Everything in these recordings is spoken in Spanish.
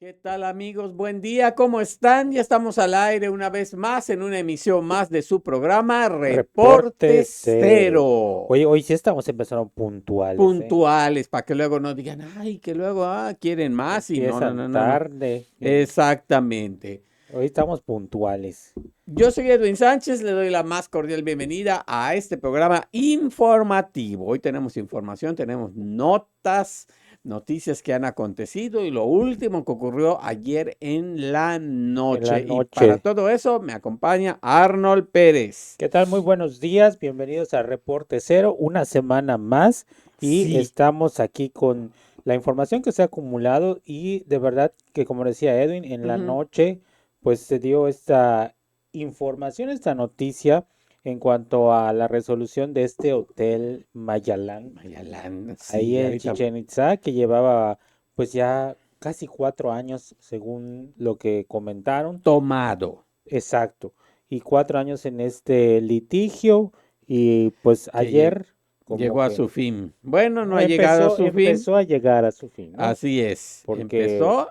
¿Qué tal amigos? Buen día, ¿cómo están? Ya estamos al aire una vez más en una emisión más de su programa Reporte Reporte cero. Cero. Oye, hoy sí estamos empezando puntuales, ¿eh? Puntuales, para que luego no digan, ay, que luego quieren más y no, no, Empiezan no, no, no. tarde. Exactamente. Hoy estamos puntuales. Yo soy Edwin Sánchez, le doy la más cordial bienvenida a este programa informativo. Hoy tenemos información, tenemos notas, noticias que han acontecido y lo último que ocurrió ayer en la En la noche. Y para noche. todo eso me acompaña Arnold Pérez. ¿Qué tal? Muy buenos días. Bienvenidos a Reporte Cero. Una semana más. Y Sí, estamos aquí con la información que se ha acumulado. Y de verdad que, como decía Edwin, en la ujú, noche, pues se dio esta información, esta noticia en cuanto a la resolución de este hotel Mayalán Mayalán, ahí sí, en ahorita Chichen Itzá, que llevaba pues ya casi 4 años, según lo que comentaron. tomado, Exacto. Y 4 años en este litigio. Y pues que ayer, como llegó a que su fin. Bueno, no ha llegado a empezó, su fin. empezó a llegar a su fin, ¿no? Así es, Porque empezó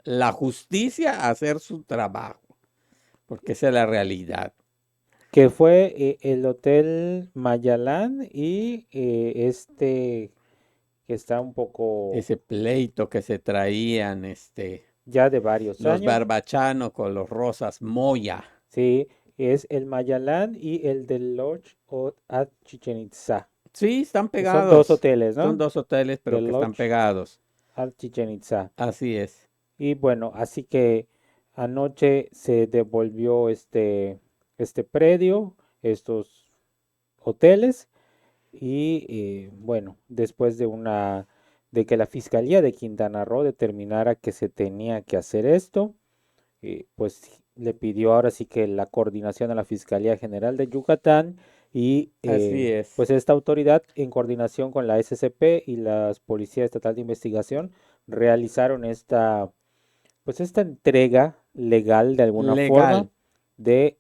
la justicia a hacer su trabajo. Porque esa es la realidad. que fue el Hotel Mayalán y este que está un poco Ese pleito que se traían, ya de varios los años. Barbachano con los Rosas Moya. Sí, es el Mayalán y el del Lodge at Chichen Itza. Sí, están Son dos pegados. hoteles, Son ¿no? dos hoteles, pero Del que están Lodge pegados. at Chichen Itza. Así es. Y bueno, así que anoche se devolvió este predio, estos hoteles, y bueno, después de que la Fiscalía de Quintana Roo determinara que se tenía que hacer esto, pues le pidió ahora sí que la coordinación a la Fiscalía General de Yucatán y Así es. pues esta autoridad en coordinación con la SCP y la Policía Estatal de Investigación realizaron esta entrega legal de alguna forma Legal. de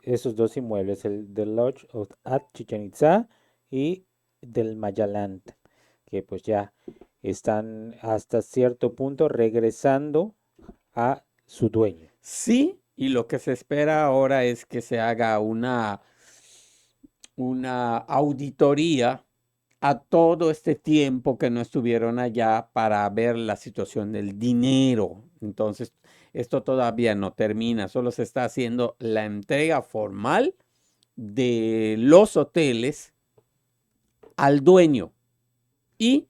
esos dos inmuebles, el del Lodge at Chichen Itza y del Mayalant, que pues ya están hasta cierto punto regresando a su dueño. Sí, y lo que se espera ahora es que se haga una auditoría a todo este tiempo que no estuvieron allá para ver la situación del dinero. Entonces, esto todavía no termina, solo se está haciendo la entrega formal de los hoteles al dueño y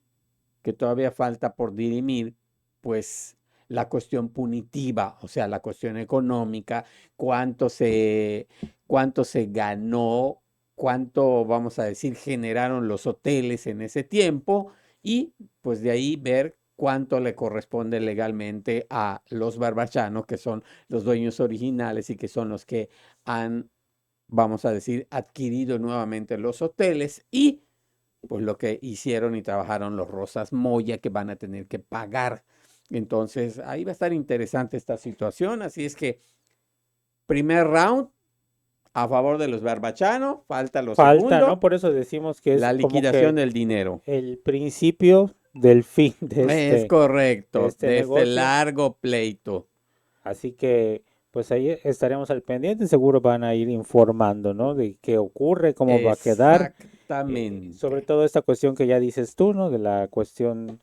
que todavía falta por dirimir, pues la cuestión punitiva, o sea, la cuestión económica, cuánto se, cuánto se ganó, cuánto, vamos a decir, generaron los hoteles en ese tiempo y pues de ahí ver cuánto le corresponde legalmente a los Barbachano, que son los dueños originales y que son los que han, vamos a decir, adquirido nuevamente los hoteles y pues lo que hicieron y trabajaron los Rosas Moya que van a tener que pagar. Entonces, ahí va a estar interesante esta situación. Así es que, primer round a favor de los Barbachano, falta lo Falta, ¿no? segundo, Por eso decimos que es la como liquidación que del dinero. el principio del fin Es de correcto, este de este negocio. largo pleito. Así que, pues ahí estaremos al pendiente. Seguro van a ir informando, ¿no? De qué ocurre, cómo va a quedar. Sobre Exactamente. todo esta cuestión que ya dices tú, ¿no? De la cuestión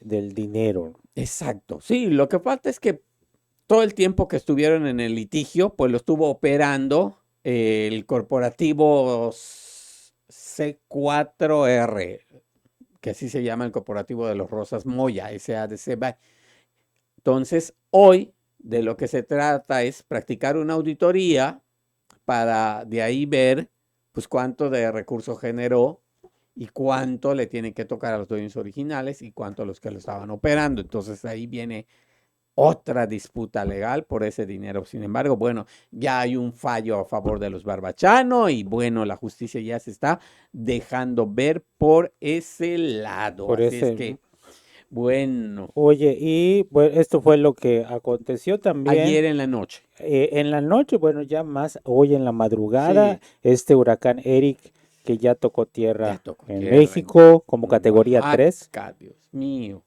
del dinero. Exacto. Sí, lo que falta es que todo el tiempo que estuvieron en el litigio, pues lo estuvo operando el corporativo C4R, que así se llama el corporativo de los Rosas Moya, SADCB. Entonces, hoy de lo que se trata es practicar una auditoría para de ahí ver pues cuánto de recurso generó y cuánto le tiene que tocar a los dueños originales y cuánto a los que lo estaban operando. Entonces ahí viene otra disputa legal por ese dinero. Sin embargo, bueno, ya hay un fallo a favor de los Barbachano y bueno, la justicia ya se está dejando ver por ese lado. Por Así es ese. que, bueno, Oye, y bueno, esto fue lo que aconteció también ayer en la noche. en la noche, bueno, ya más hoy en la madrugada, Sí, este huracán Eric que ya tocó ya tierra tocó en tierra México como en categoría 3. Oaxaca, Dios mío.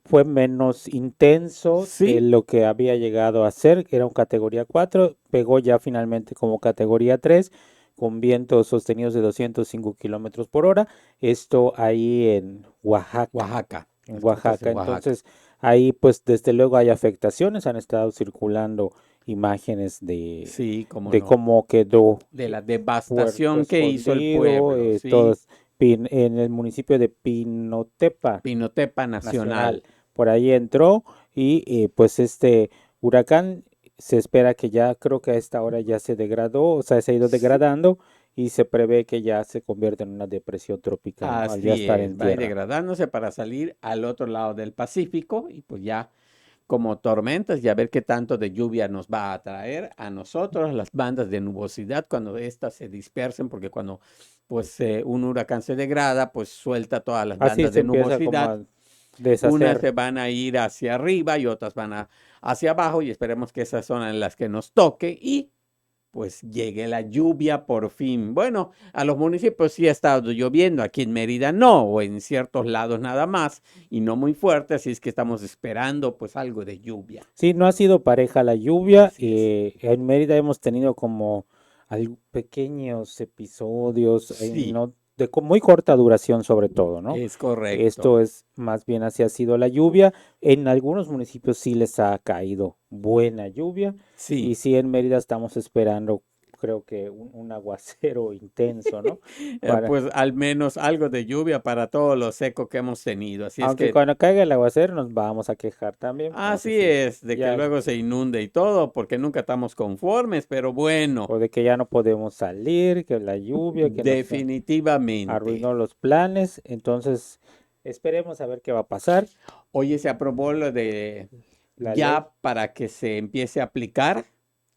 fue menos intenso de Sí, lo que había llegado a ser, era un categoría 4, pegó ya finalmente como categoría 3 con vientos sostenidos de 205 kilómetros por hora, esto ahí Oaxaca, en las costas de Oaxaca. Oaxaca. Entonces, ahí pues desde luego hay afectaciones, han estado circulando imágenes Sí, cómo de no. cómo quedó De la Puerto devastación que hizo el Escondido, pueblo, sí. todos en el municipio de Pinotepa Pinotepa Nacional. Nacional. Por ahí entró y pues este huracán se espera que ya, creo que a esta hora ya se degradó, o sea, se ha ido Sí, degradando y se prevé que ya se convierta en una depresión tropical, ¿no? Al ya así estar en es, va a ir tierra. degradándose para salir al otro lado del Pacífico y pues ya como tormentas y a ver qué tanto de lluvia nos va a traer a nosotros, las bandas de nubosidad, cuando éstas se dispersen, porque cuando pues un huracán se degrada, pues suelta todas las Así bandas se de empieza como nubosidad. a Unas deshacer. se van a ir hacia arriba y otras van hacia abajo y esperemos que esas son en las que nos toque y pues llegue la lluvia por fin. Bueno, a los municipios sí ha estado lloviendo, aquí en Mérida no, o en ciertos lados nada más, y no muy fuerte, así es que estamos esperando pues algo de lluvia. Sí, no ha sido pareja la lluvia. Así es. En Mérida hemos tenido como pequeños episodios, Sí, no, de muy corta duración sobre todo, ¿no? es correcto. Esto es más bien así ha sido la lluvia. En algunos municipios sí les ha caído buena lluvia y Sí. sí en Mérida estamos esperando, creo que un aguacero intenso, ¿no? Para, Pues al menos algo de lluvia para todo lo seco que hemos tenido. Así es aunque que cuando caiga el aguacero nos vamos a quejar también, porque así sí, es, de que ya luego se inunde y todo, porque nunca estamos conformes, pero bueno, o de que ya no podemos salir, que la lluvia, que nos definitivamente. arruinó los planes. Entonces, esperemos a ver qué va a pasar. Oye, se aprobó lo de La ley. ya para que se empiece a aplicar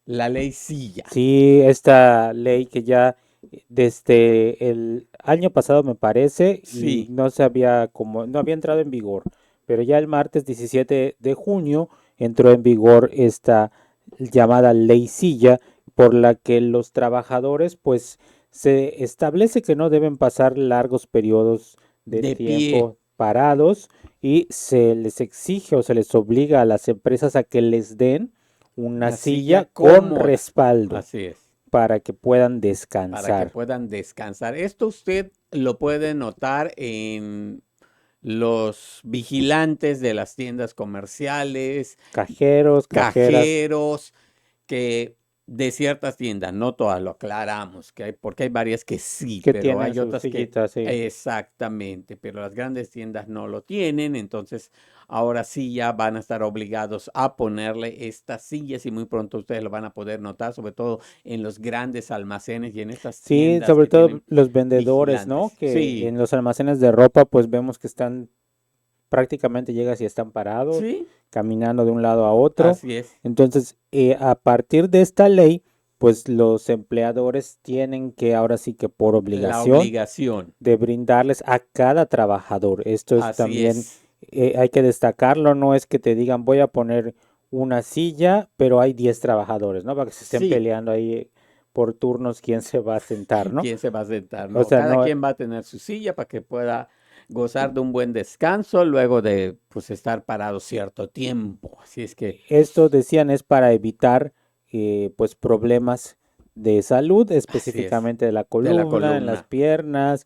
la ley Silla. Sí, esta ley que ya desde el año pasado me parece y Sí, no se había como no había entrado en vigor, pero ya el martes 17 de junio entró en vigor esta llamada ley Silla por la que los trabajadores pues se establece que no deben pasar largos periodos de de pie, tiempo parados y se les exige o se les obliga a las empresas a que les den una una silla silla con cómoda. respaldo Así es, para que puedan para que descansar. puedan descansar. Esto usted lo puede notar en los vigilantes de las tiendas comerciales, Cajeros, cajeras cajeros, que de ciertas tiendas, no todas, lo aclaramos, que hay, porque hay varias que sí, que pero tienen hay sus otras que sillitas, sí. exactamente, pero las grandes tiendas no lo tienen, entonces ahora sí ya van a estar obligados a ponerle estas sillas y muy pronto ustedes lo van a poder notar, sobre todo en los grandes almacenes y en estas Sí, tiendas sobre que todo tienen los vendedores, ¿no? vigilantes. Que Sí, en los almacenes de ropa, pues vemos que están prácticamente llegas y están parados, sí, caminando de un lado a otro. así es, Entonces, a partir de esta ley, pues los empleadores tienen que ahora sí que por la obligación obligación, de brindarles a cada trabajador. Esto es así también, es. hay que destacarlo, no es que te digan voy a poner una silla, pero hay 10 trabajadores, ¿no? Para que se estén Sí, peleando ahí por turnos quién se va a sentar, ¿no? quién se va a sentar. O No, sea, cada no, quien va a tener su silla para que pueda gozar de un buen descanso luego de pues estar parado cierto tiempo. Así es que, esto decían es para evitar pues problemas de salud, así es, específicamente de la de la columna, en las columna. piernas,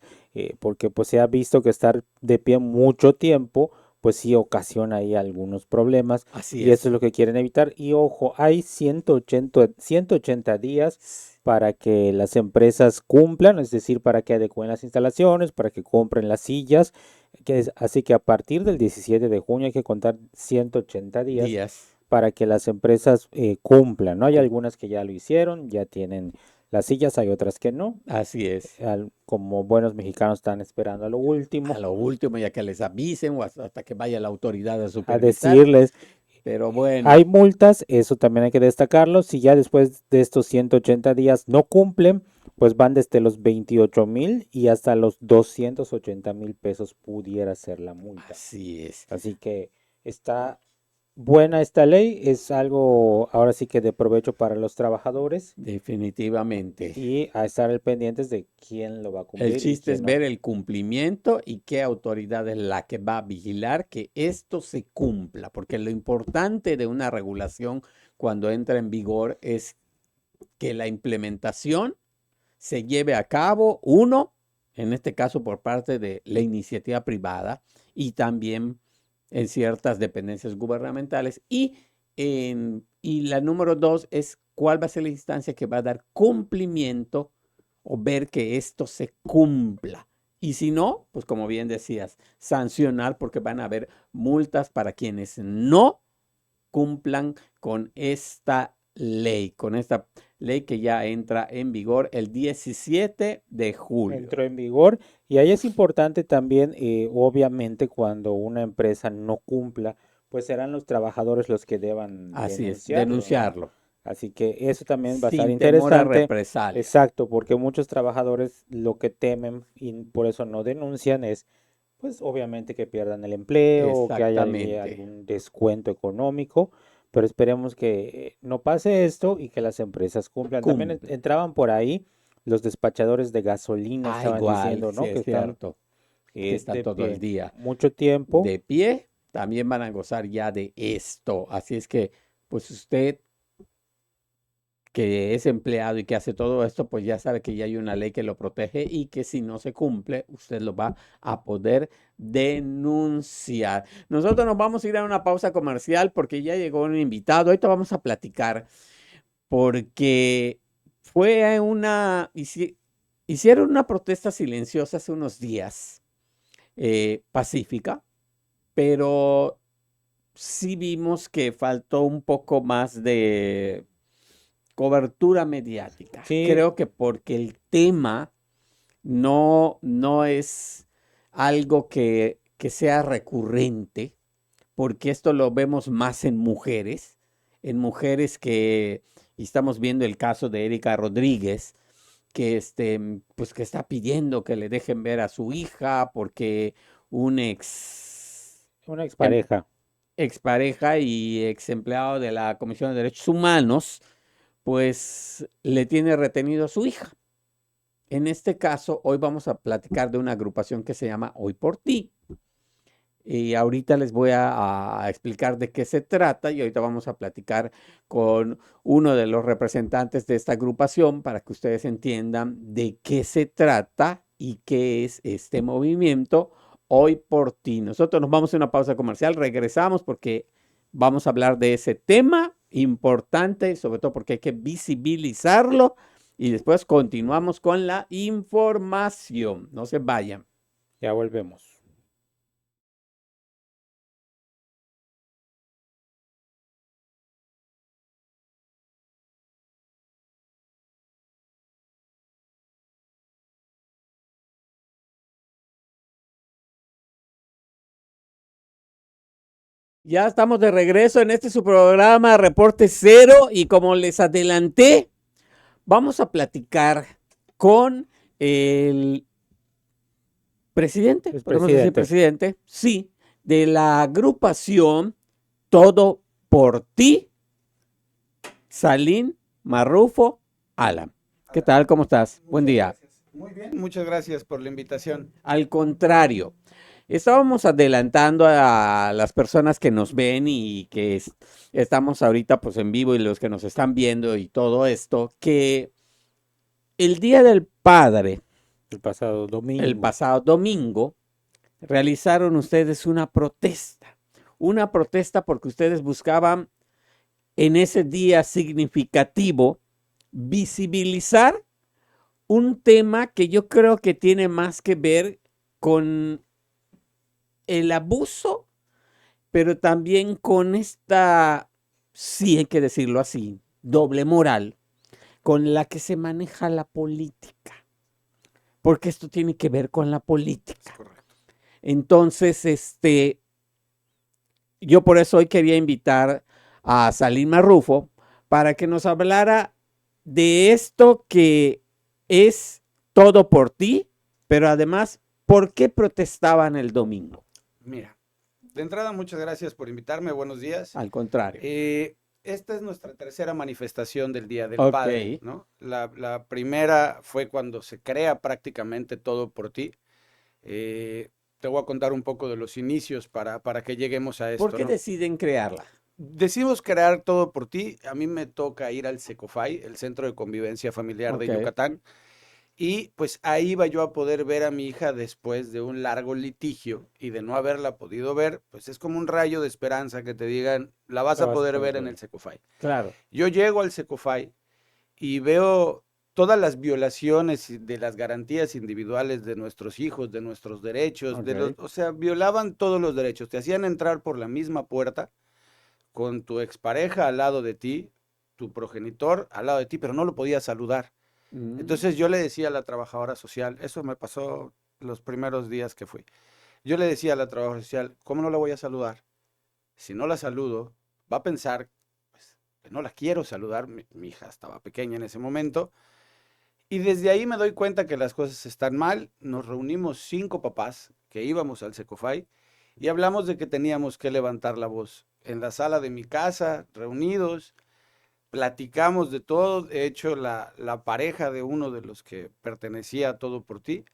porque pues se ha visto que estar de pie mucho tiempo, pues sí ocasiona ahí algunos problemas Así y eso es es. lo que quieren evitar. Y ojo, hay 180 días para que las empresas cumplan, es decir, para que adecuen las instalaciones, para que compren las sillas, así que a partir del 17 de junio hay que contar 180 días Días. para que las empresas cumplan, ¿no? Hay algunas que ya lo hicieron, ya tienen las sillas, hay otras que no. Así es. Como buenos mexicanos están esperando a lo A último, lo último, ya que les avisen o hasta que vaya la autoridad a a supervisar. decirles, Pero bueno, hay multas, eso también hay que destacarlo, si ya después de estos 180 días no cumplen, pues van desde los 28,000 y hasta los 280,000 pesos pudiera ser la multa. así es. Así que está buena esta ley, es algo ahora sí que de provecho para los trabajadores Definitivamente. y a estar al pendientes de quién lo va a El cumplir y chiste quién es no. ver el cumplimiento y qué autoridad es la que va a vigilar que esto se cumpla, porque lo importante de una regulación cuando entra en vigor es que la implementación se lleve a cabo, uno, en este caso por parte de la iniciativa privada y también en ciertas dependencias gubernamentales. Y la número dos es cuál va a ser la instancia que va a dar cumplimiento o ver que esto se cumpla. Y si no, pues como bien decías, sancionar porque van a haber multas para quienes no cumplan con esta ley que ya entra en vigor el 17 de julio. Entró en vigor y ahí es importante también, obviamente, cuando una empresa no cumpla, pues serán los trabajadores los que deban Así es, denunciarlo, ¿no? denunciarlo, Así que eso también va a estar sin temor a interesante. represalia. Exacto, porque muchos trabajadores lo que temen y por eso no denuncian es, pues obviamente que pierdan el empleo o que haya Exactamente. algún descuento económico, pero esperemos que no pase esto y que las empresas cumplan. También Cumplan. entraban por ahí los despachadores de gasolina, Ah, estaban igual, diciendo, sí ¿no? Que es están cierto, que están de todo el pie día mucho tiempo. de pie, también van a gozar ya de esto. Así es que, pues usted que es empleado y que hace todo esto, pues ya sabe que ya hay una ley que lo protege y que si no se cumple, usted lo va a poder denunciar. Nosotros nos vamos a ir a una pausa comercial porque ya llegó un invitado. Ahorita vamos a platicar porque hicieron una protesta silenciosa hace unos días, pacífica, pero sí vimos que faltó un poco más de cobertura mediática. Sí, Creo que porque el tema no es algo que sea recurrente, porque esto lo vemos más en mujeres que, y estamos viendo el caso de Erika Rodríguez, que pues que está pidiendo que le dejen ver a su hija porque un una em- expareja. expareja y ex empleado de la Comisión de Derechos Humanos, pues le tiene retenido a su hija. En este caso, hoy vamos a platicar de una agrupación que se llama Hoy por Ti. Y ahorita les voy a explicar de qué se trata y ahorita vamos a platicar con uno de los representantes de esta agrupación para que ustedes entiendan de qué se trata y qué es este movimiento Hoy por Ti. Nosotros nos vamos a una pausa comercial, regresamos porque vamos a hablar de ese tema importante, sobre todo porque hay que visibilizarlo y después continuamos con la información. No se vayan. Ya volvemos. Ya estamos de regreso en este su programa Reporte Cero y como les adelanté, vamos a platicar con el presidente, Es podemos decir presidente. presidente, sí, de la agrupación Todo por Ti, Salim Marrufo Alam. ¿Qué tal? ¿Cómo estás? Buen Muchas día. gracias. Muy bien, muchas gracias por la invitación. Al contrario, estábamos adelantando a las personas que nos ven y que estamos ahorita pues en vivo y los que nos están viendo y todo esto, que el Día del Padre, El pasado el domingo. pasado domingo, realizaron ustedes una protesta porque ustedes buscaban en ese día significativo visibilizar un tema que yo creo que tiene más que ver con el abuso, pero también con esta, sí hay que decirlo así, doble moral con la que se maneja la política, porque esto tiene que ver con la Es política. correcto. Entonces, yo por eso hoy quería invitar a Salim Marrufo para que nos hablara de esto que es todo por ti, pero además, ¿por qué protestaban el domingo? Mira, De entrada, muchas gracias por invitarme. Buenos días. Al contrario. Esta es nuestra tercera manifestación del Día del Ok. Padre, ¿no? La primera fue cuando se crea prácticamente Todo por Ti. Te voy a contar un poco de los inicios para que lleguemos a ¿Por esto, qué ¿no? deciden crearla? Decidimos crear Todo por Ti. A mí me toca ir al Secofay, el Centro de Convivencia Familiar de Ok. Yucatán. Y pues ahí iba yo a poder ver a mi hija después de un largo litigio y de no haberla podido ver, pues es como un rayo de esperanza que te digan, la vas La a vas a poder poder ver en ver. el Secofay. Claro. Yo llego al Secofay y veo todas las violaciones de las garantías individuales de nuestros hijos, de nuestros derechos, Ok. o sea, violaban todos los derechos, te hacían entrar por la misma puerta con tu expareja al lado de ti, tu progenitor al lado de ti, pero no lo podías saludar. Mm, Entonces yo le decía a la trabajadora social, eso me pasó los primeros días que fui. Yo le decía a la trabajadora social, ¿cómo no la voy a saludar? Si no la saludo, va a pensar pues, que no la quiero saludar. Mi hija estaba pequeña en ese momento. Y desde ahí me doy cuenta que las cosas están mal. Nos reunimos 5 papás que íbamos al Secofay y hablamos de que teníamos que levantar la voz. En la sala de mi casa, reunidos, platicamos de todo. De hecho, la pareja de uno de los que pertenecía a Todo por Ti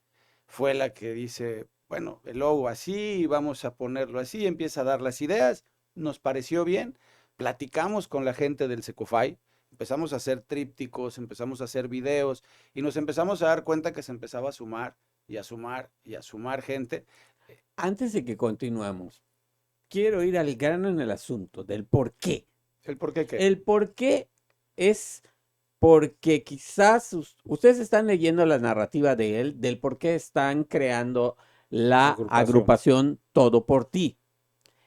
fue la que dice, bueno, el logo así, vamos a ponerlo así, empieza a dar las ideas, nos pareció bien, platicamos con la gente del Secofay, empezamos a hacer trípticos, empezamos a hacer videos y nos empezamos a dar cuenta que se empezaba a sumar y a sumar y a sumar gente. Antes de que continuemos, quiero ir al grano en el asunto del por qué. ¿El por qué qué? El por qué es porque quizás ustedes están leyendo la narrativa de él, del por qué están creando la Agrupación. agrupación Todo por Ti.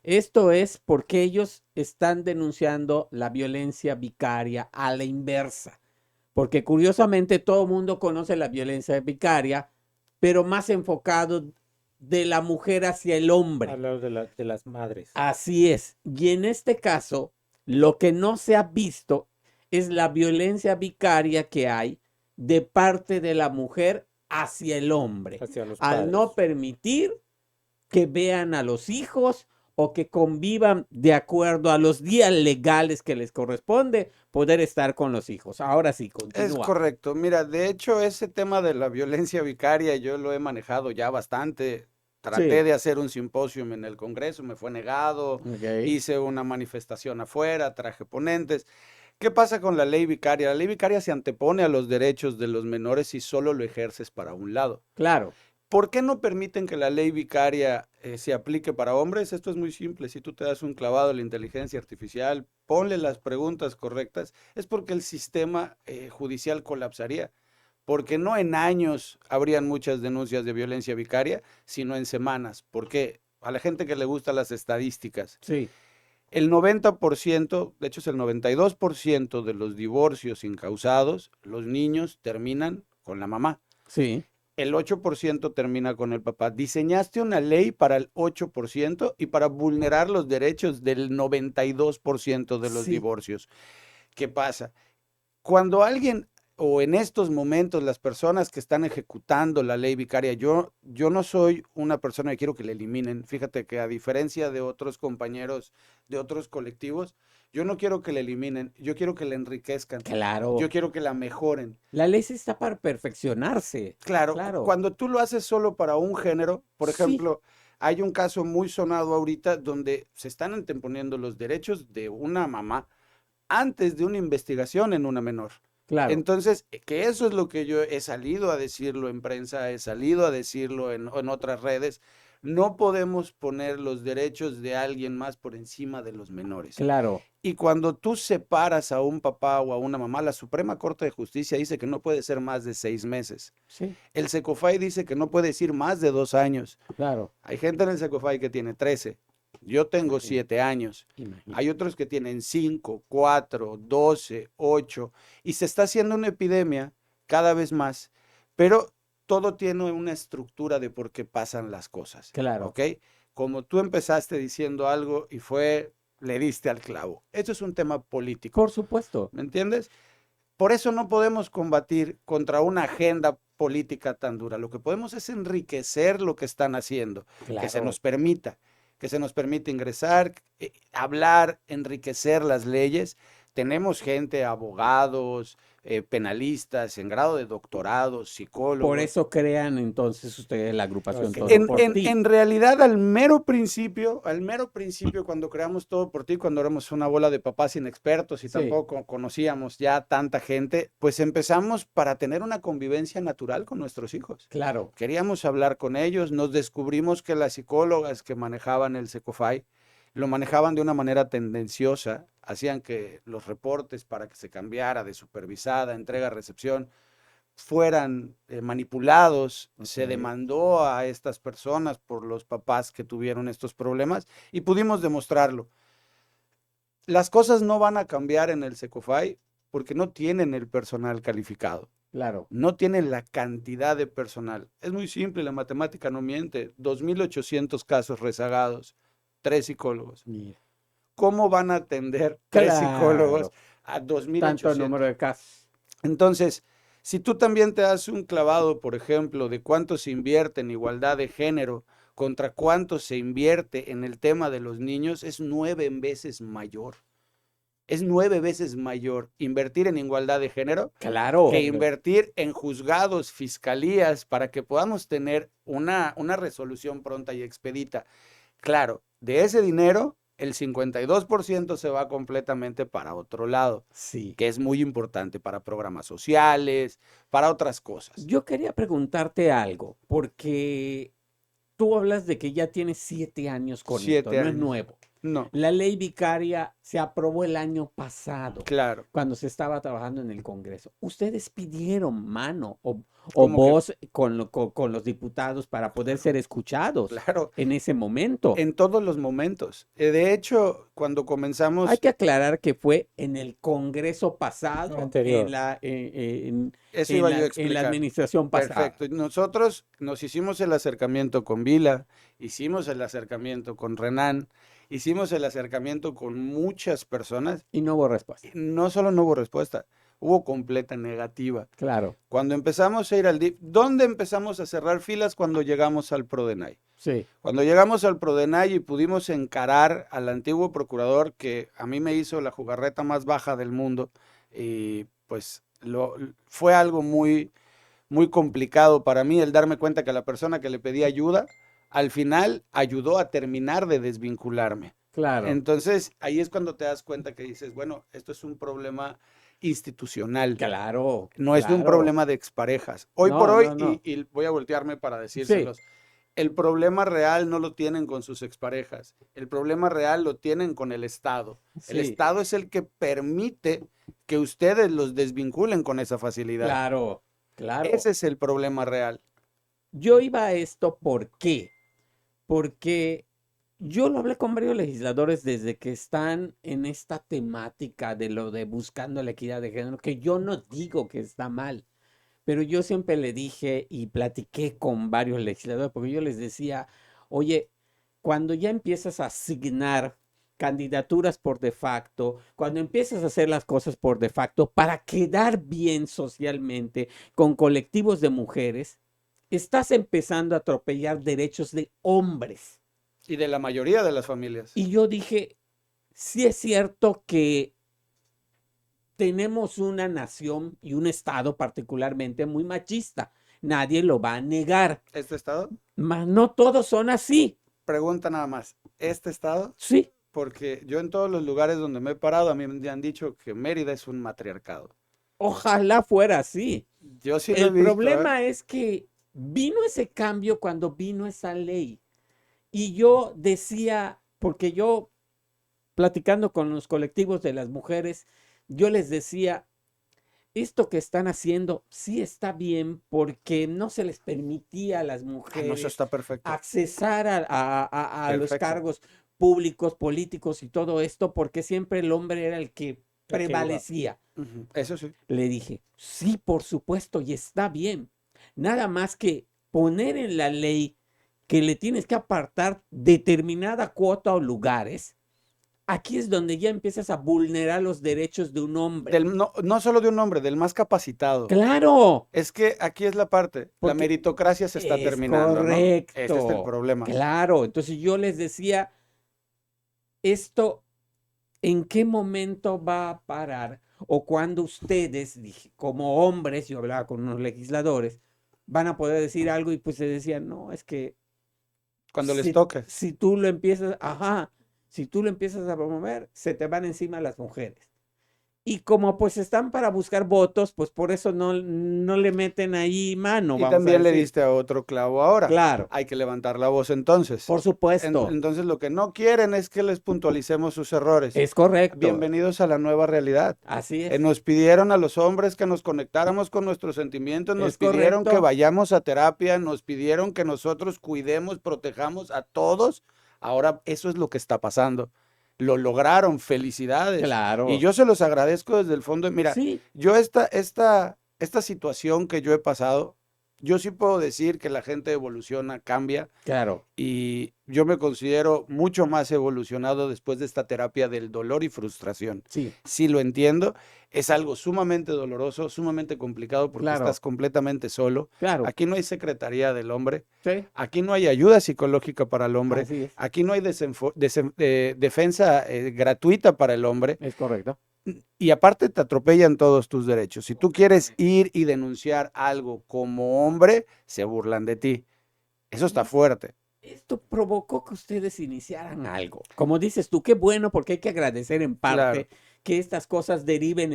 Esto es porque ellos están denunciando la violencia vicaria a la inversa. Porque curiosamente todo el mundo conoce la violencia vicaria, pero más enfocado de la mujer hacia el hombre. Hablar de las madres. Así es. Y en este caso, lo que no se ha visto es la violencia vicaria que hay de parte de la mujer hacia el hombre, Hacia los al no padres. permitir que vean a los hijos o que convivan de acuerdo a los días legales que les corresponde poder estar con los hijos. Ahora sí, Es continúa. correcto. Mira, de hecho, ese tema de la violencia vicaria yo lo he manejado ya bastante. Traté Sí. de hacer un simposio en el Congreso, me fue negado, Ok. hice una manifestación afuera, traje ponentes. ¿Qué pasa con la ley vicaria? La ley vicaria se antepone a los derechos de los menores si solo lo ejerces para un lado. Claro. ¿Por qué no permiten que la ley vicaria se aplique para hombres? Esto es muy simple. Si tú te das un clavado a la inteligencia artificial, ponle las preguntas correctas, es porque el sistema judicial colapsaría. Porque no en años habrían muchas denuncias de violencia vicaria, sino en semanas. ¿Por qué? A la gente que le gustan las estadísticas, Sí. el 90%, de hecho es el 92% de los divorcios incausados, los niños terminan con la mamá. Sí. El 8% termina con el papá. Diseñaste una ley para el 8% y para vulnerar los derechos del 92% de los Sí. divorcios. ¿Qué pasa? Cuando alguien o en estos momentos las personas que están ejecutando la ley vicaria, yo no soy una persona que quiero que la eliminen. Fíjate que a diferencia de otros compañeros de otros colectivos, yo no quiero que la eliminen, yo quiero que la enriquezcan, Claro. yo quiero que la mejoren. La ley sí está para perfeccionarse. Claro, Claro. cuando tú lo haces solo para un género, por Sí. ejemplo, hay un caso muy sonado ahorita donde se están anteponiendo los derechos de una mamá antes de una investigación en una menor. Claro. Entonces, que eso es lo que yo he salido a decirlo en prensa, he salido a decirlo en otras redes. No podemos poner los derechos de alguien más por encima de los menores. Claro. Y cuando tú separas a un papá o a una mamá, la Suprema Corte de Justicia dice que no puede ser más de 6 meses. Sí. El Secofay dice que no puede ir más de 2 años. Claro. Hay gente en el Secofay que tiene 13. Yo tengo 7 años. Imagínate. Hay otros que tienen 5, 4, 12, 8. Y se está haciendo una epidemia cada vez más. Pero todo tiene una estructura de por qué pasan las cosas. Claro. ¿Ok? Como tú empezaste diciendo algo y le diste al clavo. Esto es un tema político. Por supuesto. ¿Me entiendes? Por eso no podemos combatir contra una agenda política tan dura. Lo que podemos es enriquecer lo que están haciendo, que se Claro. nos permita que se nos permite ingresar, hablar, enriquecer las leyes. Tenemos gente, abogados, penalistas en grado de doctorado, Por psicólogos. eso crean entonces ustedes la agrupación Así Todo es. por Ti. En realidad, al mero principio, cuando creamos Todo por Ti, cuando éramos una bola de papás inexpertos y Sí. tampoco conocíamos ya tanta gente, pues empezamos para tener una convivencia natural con nuestros hijos. Claro, Queríamos hablar con ellos, nos descubrimos que las psicólogas que manejaban el Secofy lo manejaban de una manera tendenciosa, hacían que los reportes para que se cambiara de supervisada, entrega, recepción, fueran manipulados. Se Ok. demandó a estas personas por los papás que tuvieron estos problemas y pudimos demostrarlo. Las cosas no van a cambiar en el Secofy porque no tienen el personal calificado. claro. No tienen la cantidad de personal. Es muy simple, la matemática no miente. 2.800 casos rezagados, 3 psicólogos. Mira. ¿Cómo van a atender 3 psicólogos Claro. a Tanto 2.800? número de casos. Entonces, si tú también te das un clavado, por ejemplo, de cuánto se invierte en igualdad de género contra cuánto se invierte en el tema de los niños, es 9 veces mayor. Es 9 veces mayor invertir en igualdad de género Claro. que invertir en juzgados, fiscalías, para que podamos tener una resolución pronta y expedita. Claro, de ese dinero, el 52% se va completamente para otro lado, Sí. que es muy importante para programas sociales, para otras cosas. Yo quería preguntarte algo, porque tú hablas de que ya tienes 7 años con esto, 7 no es años. nuevo. No, La ley vicaria se aprobó el año pasado, claro. cuando se estaba trabajando en el Congreso. ¿Ustedes pidieron mano o ¿Cómo que? voz con los diputados para poder ser escuchados Claro, en ese momento? en todos los momentos. De hecho, cuando comenzamos, Hay que aclarar que fue en el Congreso pasado, Anterior. eso iba yo a en la explicar. administración pasada. Perfecto. Nosotros nos hicimos el acercamiento con Vila, hicimos el acercamiento con Renan, hicimos el acercamiento con muchas personas. Y no hubo respuesta. No solo no hubo respuesta, hubo completa negativa. Claro, Cuando empezamos a ir al DIF, ¿dónde empezamos a cerrar filas? Cuando llegamos al Prodenay. sí, Cuando llegamos al Prodenay y pudimos encarar al antiguo procurador, que a mí me hizo la jugarreta más baja del mundo, y pues fue algo muy, muy complicado para mí el darme cuenta que la persona que le pedí ayuda, al final ayudó a terminar de desvincularme. claro. Entonces, ahí es cuando te das cuenta que dices, bueno, esto es un problema institucional. Claro, No es un claro. problema de exparejas. Hoy No, por hoy, no, no. y voy a voltearme para decírselos, el problema real no lo tienen con sus exparejas. El problema real lo tienen con el Estado. El Sí. Estado es el que permite que ustedes los desvinculen con esa facilidad. Claro, claro. Ese es el problema real. Yo iba a esto, ¿por qué? Porque yo lo hablé con varios legisladores desde que están en esta temática de lo de buscando la equidad de género, que yo no digo que está mal, pero yo siempre le dije y platiqué con varios legisladores, porque yo les decía, oye, cuando ya empiezas a asignar candidaturas por de facto, cuando empiezas a hacer las cosas por de facto para quedar bien socialmente con colectivos de mujeres, estás empezando a atropellar derechos de hombres. Y de la mayoría de las familias. Y yo dije, sí es cierto que tenemos una nación y un estado particularmente muy machista. Nadie lo va a negar. ¿Este estado? Mas no todos son así. Pregunta nada más. ¿Este estado? Sí, Porque yo en todos los lugares donde me he parado, a mí me han dicho que Mérida es un matriarcado. ojalá fuera así. Yo sí lo he El visto, ¿eh? problema es que vino ese cambio cuando vino esa ley. Y yo decía, porque yo platicando con los colectivos de las mujeres, yo les decía, esto que están haciendo sí está bien porque no se les permitía a las Ah, no, eso mujeres está perfecto. accesar a los Perfecto. cargos públicos, políticos y todo esto, porque siempre el hombre era el que iba. prevalecía. Ujú, eso sí. Le dije, sí, por supuesto, y está bien. Nada más que poner en la ley que le tienes que apartar determinada cuota o lugares, aquí es donde ya empiezas a vulnerar los derechos de un hombre. No solo de un hombre, del más capacitado. Claro, Es que aquí es la parte, la porque meritocracia se está es terminando, ¿no? Este es el correcto. problema. Claro, entonces yo les decía, esto, ¿en qué momento va a parar? O cuando ustedes, como hombres, yo hablaba con unos legisladores, van a poder decir algo y pues se decían, no, es que Cuando les si, toque. si tú lo empiezas, si tú lo empiezas a promover, se te van encima las mujeres. Y como pues están para buscar votos, pues por eso no le meten ahí mano, Y vamos a también le decir. diste a otro clavo ahora. Claro, Hay que levantar la voz entonces. por supuesto, Entonces lo que no quieren es que les puntualicemos sus errores. es correcto, Bienvenidos a la nueva realidad. así es. Nos pidieron a los hombres que nos conectáramos con nuestros sentimientos, nos Es pidieron que correcto. vayamos a terapia, nos pidieron que nosotros cuidemos, protejamos a todos. Ahora eso es lo que está pasando. Lo lograron, felicidades. Y Claro, yo se los agradezco desde el fondo. Mira, sí, yo esta situación que yo he pasado, yo sí puedo decir que la gente evoluciona, cambia. claro, Y yo me considero mucho más evolucionado después de esta terapia del dolor y frustración. sí, Sí lo entiendo, es algo sumamente doloroso, sumamente complicado porque claro, estás completamente solo. claro, Aquí no hay secretaría del hombre, sí, aquí no hay ayuda psicológica para el hombre, así es, aquí no hay defensa gratuita para el hombre es correcto. y aparte te atropellan todos tus derechos. Si tú quieres ir y denunciar algo como hombre, se burlan de ti. Eso está fuerte. Esto provocó que ustedes iniciaran algo. Como dices tú, qué bueno, porque hay que agradecer en Claro, parte que estas cosas deriven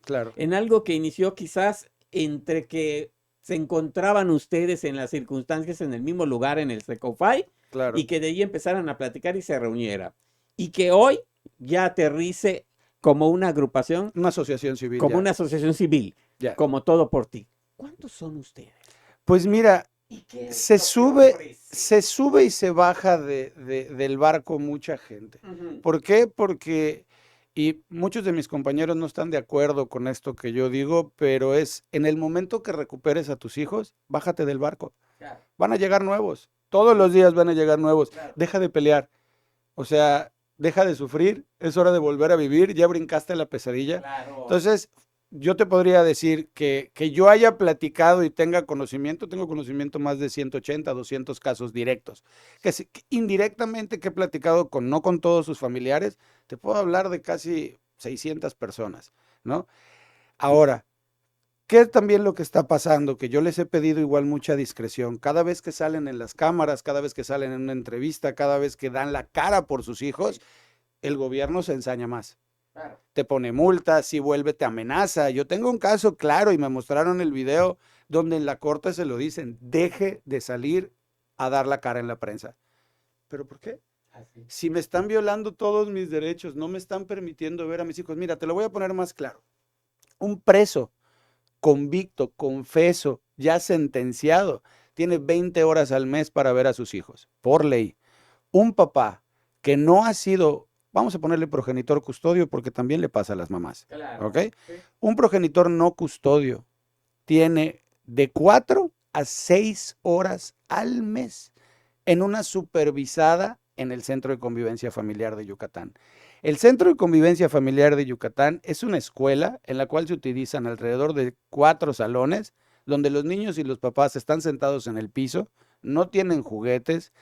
claro. en algo que inició quizás entre que se encontraban ustedes en las circunstancias en el mismo lugar en el Secofy Claro. y que de ahí empezaran a platicar y se reuniera. Y que hoy ya aterrice como una agrupación, Una asociación civil como ya. una asociación civil, Ya. como Todo por Ti. ¿Cuántos son ustedes? Pues mira, ¿Y qué es se lo que sube, ofrecen? se sube y se baja del barco mucha gente. Ujú. ¿Por qué? Porque, y muchos de mis compañeros no están de acuerdo con esto que yo digo, pero es en el momento que recuperes a tus hijos, bájate del barco. Claro, Van a llegar nuevos. Todos los días van a llegar nuevos. claro, Deja de pelear. O sea, deja de sufrir. Es hora de volver a vivir. Ya brincaste la pesadilla. claro. Entonces, yo te podría decir que yo haya platicado y tenga conocimiento, tengo conocimiento más de 180, 200 casos directos. Que indirectamente que he platicado con, no con todos sus familiares, te puedo hablar de casi 600 personas, ¿no? Ahora, ¿qué es también lo que está pasando? Que yo les he pedido igual mucha discreción. Cada vez que salen en las cámaras, cada vez que salen en una entrevista, cada vez que dan la cara por sus hijos, el gobierno se ensaña más. Claro. Te pone multas, si vuelve te amenaza. Yo tengo un caso claro y me mostraron el video donde en la corte se lo dicen, deje de salir a dar la cara en la prensa. ¿Pero por qué? Así. Si me están violando todos mis derechos, no me están permitiendo ver a mis hijos. Mira, te lo voy a poner más claro. Un preso convicto, confeso, ya sentenciado, tiene 20 horas al mes para ver a sus hijos, por ley. Un papá que no ha sido, vamos a ponerle progenitor custodio porque también le pasa a las mamás, Claro. ¿ok? Sí. Un progenitor no custodio tiene de 4 a 6 horas al mes en una supervisada en el Centro de Convivencia Familiar de Yucatán. El Centro de Convivencia Familiar de Yucatán es una escuela en la cual se utilizan alrededor de 4 salones donde los niños y los papás están sentados en el piso, no tienen juguetes,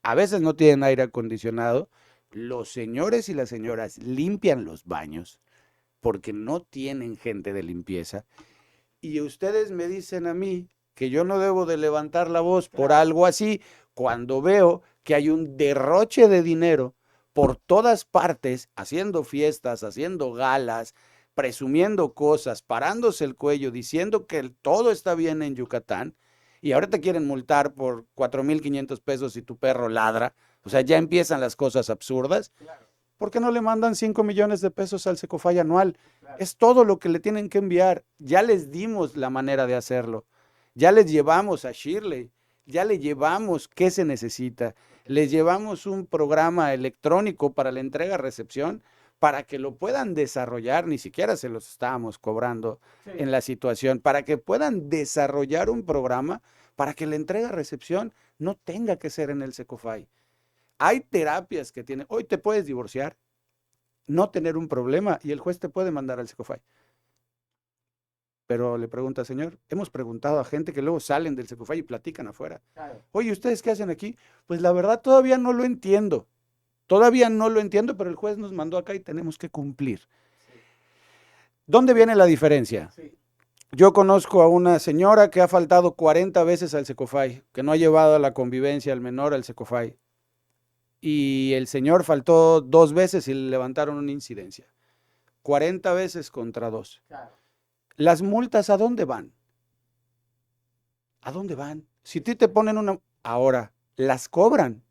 a veces no tienen aire acondicionado. Los señores y las señoras limpian los baños porque no tienen gente de limpieza. Y ustedes me dicen a mí que yo no debo de levantar la voz por algo así cuando veo que hay un derroche de dinero por todas partes, haciendo fiestas, haciendo galas, presumiendo cosas, parándose el cuello, diciendo que todo está bien en Yucatán, y ahora te quieren multar por 4,500 pesos si tu perro ladra. O sea, ya empiezan las cosas absurdas. ¿Por qué no le mandan 5 millones de pesos al Secofy anual? Es todo lo que le tienen que enviar. Ya les dimos la manera de hacerlo. Ya les llevamos a Shirley. Ya le llevamos qué se necesita. Les llevamos un programa electrónico para la entrega-recepción para que lo puedan desarrollar. Ni siquiera se los estábamos cobrando en la situación. Para que puedan desarrollar un programa para que la entrega-recepción no tenga que ser en el Secofy. Hay terapias que tienen. Hoy te puedes divorciar no tener un problema y el juez te puede mandar al Secofy. Pero le pregunta, señor, hemos preguntado a gente que luego salen del Secofy y platican afuera. Claro. Oye, ¿ustedes qué hacen aquí? Pues la verdad todavía no lo entiendo. Todavía no lo entiendo, pero el juez nos mandó acá y tenemos que cumplir. Sí. ¿Dónde viene la diferencia? Sí. Yo conozco a una señora que ha faltado 40 veces al Secofy, que no ha llevado a la convivencia al menor al Secofy. Y el señor faltó 2 veces y le levantaron una incidencia. 40 veces contra 2. Claro. ¿Las multas a dónde van? ¿A dónde van? Si a ti te ponen una... Ahora, las cobran.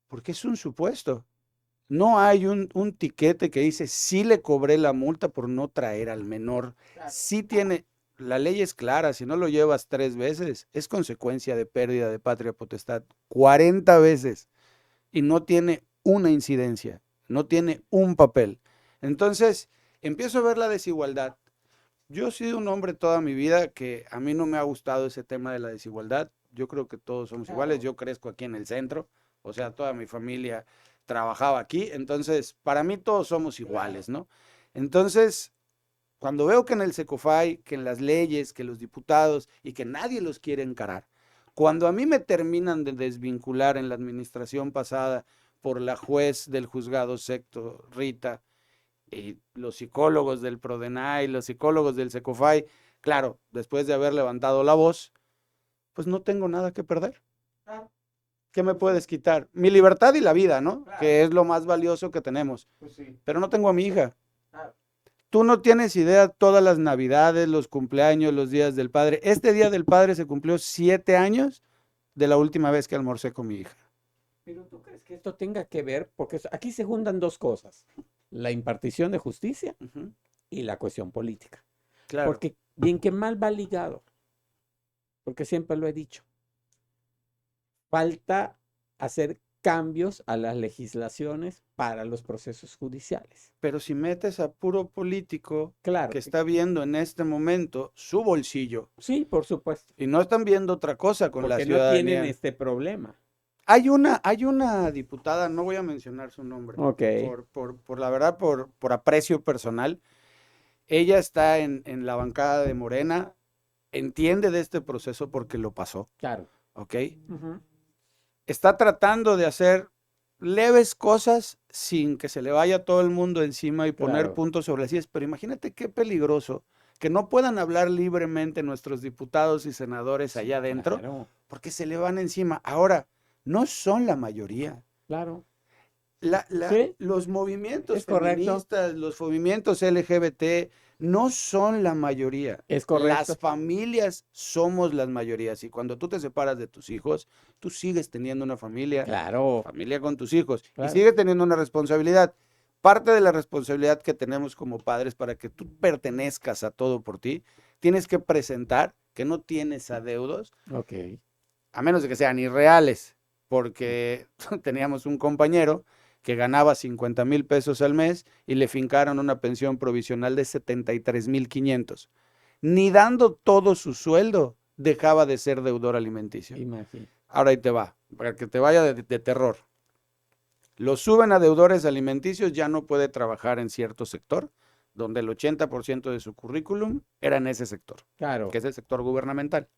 Porque es un supuesto. No hay un tiquete que dice, sí le cobré la multa por no traer al menor. Claro. Sí tiene... La ley es clara, si no lo llevas 3 veces, es consecuencia de pérdida de patria potestad. 40 veces. Y no tiene una incidencia, no tiene un papel. Entonces, empiezo a ver la desigualdad. Yo he sido un hombre toda mi vida que a mí no me ha gustado ese tema de la desigualdad. Yo creo que todos somos iguales. Yo crezco aquí en el centro, o sea, toda mi familia trabajaba aquí. Entonces, para mí todos somos iguales, ¿no? Entonces, cuando veo que en el Secofy, que en las leyes, que los diputados y que nadie los quiere encarar, cuando a mí me terminan de desvincular en la administración pasada por la juez del juzgado sexto, Rita, y los psicólogos del Prodenay, los psicólogos del Secofy, claro, después de haber levantado la voz, pues no tengo nada que perder. ¿Qué me puedes quitar? Mi libertad y la vida, ¿no? Claro. Que es lo más valioso que tenemos. Pues sí. Pero no tengo a mi hija. Claro. Tú no tienes idea todas las navidades, los cumpleaños, los días del padre. Este día del padre se cumplió 7 años de la última vez que almorcé con mi hija. Pero ¿tú crees que esto tenga que ver? Porque aquí se juntan dos cosas, la impartición de justicia Ujú, y la cuestión política. claro. Porque bien que mal va ligado, porque siempre lo he dicho, falta hacer cambios a las legislaciones para los procesos judiciales. Pero si metes a puro político Claro, que está viendo en este momento su bolsillo sí, por supuesto, y no están viendo otra cosa con la porque no tienen ciudadanía. este problema. Hay una diputada, no voy a mencionar su nombre, Ok, por la verdad, por aprecio personal. Ella está en la bancada de Morena, entiende de este proceso porque lo pasó, claro. ¿ok? Ujú. Está tratando de hacer leves cosas sin que se le vaya todo el mundo encima y poner Claro. puntos sobre las íes, pero imagínate qué peligroso que no puedan hablar libremente nuestros diputados y senadores allá adentro Claro, porque se le van encima. Ahora, no son la mayoría. claro. Sí, Los movimientos es correcto. feministas, los movimientos LGBT no son la mayoría. Es Las correcto. familias somos las mayorías. Y cuando tú te separas de tus hijos, tú sigues teniendo una familia, Claro, familia con tus hijos, y claro. sigues teniendo una responsabilidad. Parte de la responsabilidad que tenemos como padres para que tú pertenezcas a todo por ti, tienes que presentar que no tienes adeudos, Ok. a menos de que sean irreales, porque teníamos un compañero que ganaba 50,000 pesos al mes y le fincaron una pensión provisional de 73,500. Ni dando todo su sueldo dejaba de ser deudor alimenticio. Imagínate. Ahora ahí te va, para que te vaya de terror. Lo suben a deudores alimenticios, ya no puede trabajar en cierto sector, donde el 80% de su currículum era en ese sector, Claro. que es el sector gubernamental.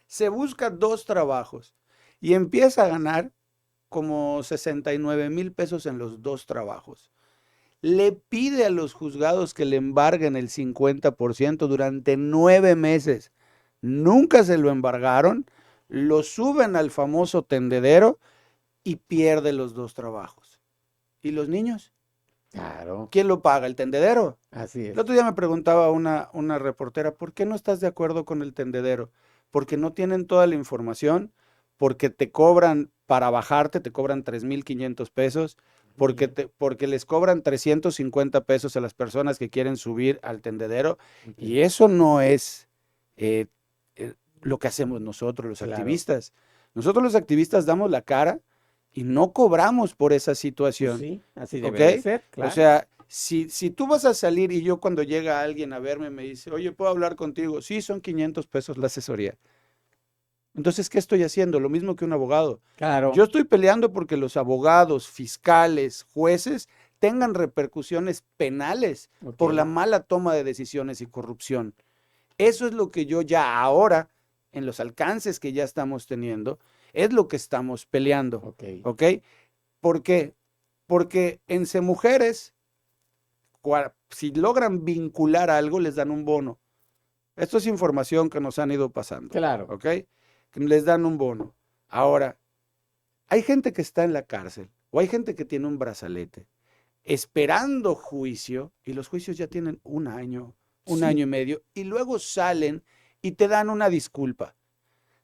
Se busca 2 trabajos y empieza a ganar como 69,000 pesos en los 2 trabajos. Le pide a los juzgados que le embarguen el 50% durante 9 meses. Nunca se lo embargaron, lo suben al famoso tendedero y pierde los 2 trabajos. ¿Y los niños? Claro. ¿Quién lo paga? ¿El tendedero? Así El es. otro día me preguntaba una reportera, ¿por qué no estás de acuerdo con el tendedero? Porque no tienen toda la información, porque te cobran para bajarte, te cobran 3,500 pesos, porque les cobran 350 pesos a las personas que quieren subir al tendedero, y eso no es eh, lo que hacemos nosotros, los Claro. activistas. Nosotros los activistas damos la cara y no cobramos por esa Pues situación. sí, así ¿Ok? debe de ser, O claro. sea, si tú vas a salir y yo cuando llega alguien a verme me dice, oye, ¿puedo hablar contigo? Sí, son 500 pesos la asesoría. Entonces, ¿qué estoy haciendo? Lo mismo que un abogado. Claro. Yo estoy peleando porque los abogados, fiscales, jueces tengan repercusiones penales por la Ok. mala toma de decisiones y corrupción. Eso es lo que yo ya ahora, en los alcances que ya estamos teniendo, es lo que estamos peleando. Ok. ¿Ok? ¿Por qué? Porque en Mujeres, si logran vincular algo, les dan un bono. Esto es información que nos han ido pasando. Claro. ¿Ok? Les dan un bono. Ahora, hay gente que está en la cárcel o hay gente que tiene un brazalete esperando juicio y los juicios ya tienen un año Sí. y medio y luego salen y te dan una disculpa.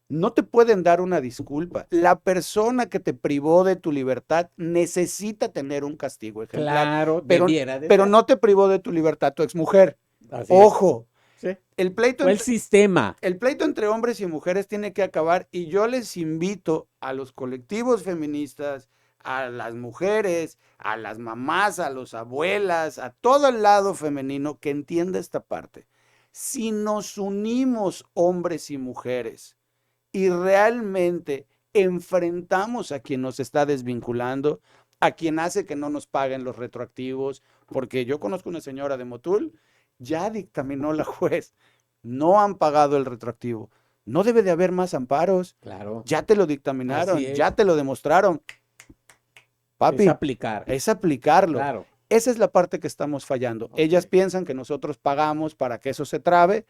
No te pueden dar una disculpa. La persona que te privó de tu libertad necesita tener un castigo ejemplar, Claro, pero, debiera de pero ser. no te privó de tu libertad tu exmujer. Así es. Ojo, Sí. el pleito Fue el entre, sistema. el pleito entre hombres y mujeres tiene que acabar y yo les invito a los colectivos feministas, a las mujeres, a las mamás, a los abuelas, a todo el lado femenino que entienda esta parte. Si nos unimos hombres y mujeres y realmente enfrentamos a quien nos está desvinculando, a quien hace que no nos paguen los retroactivos, porque yo conozco una señora de Motul, ya dictaminó la juez, no han pagado el retroactivo, no debe de haber más amparos, Claro. ya te lo Así dictaminaron, es. ya te lo demostraron, Es papi, aplicar. es aplicarlo. Claro. Esa es la parte que estamos fallando. Ok. Ellas piensan que nosotros pagamos para que eso se trabe.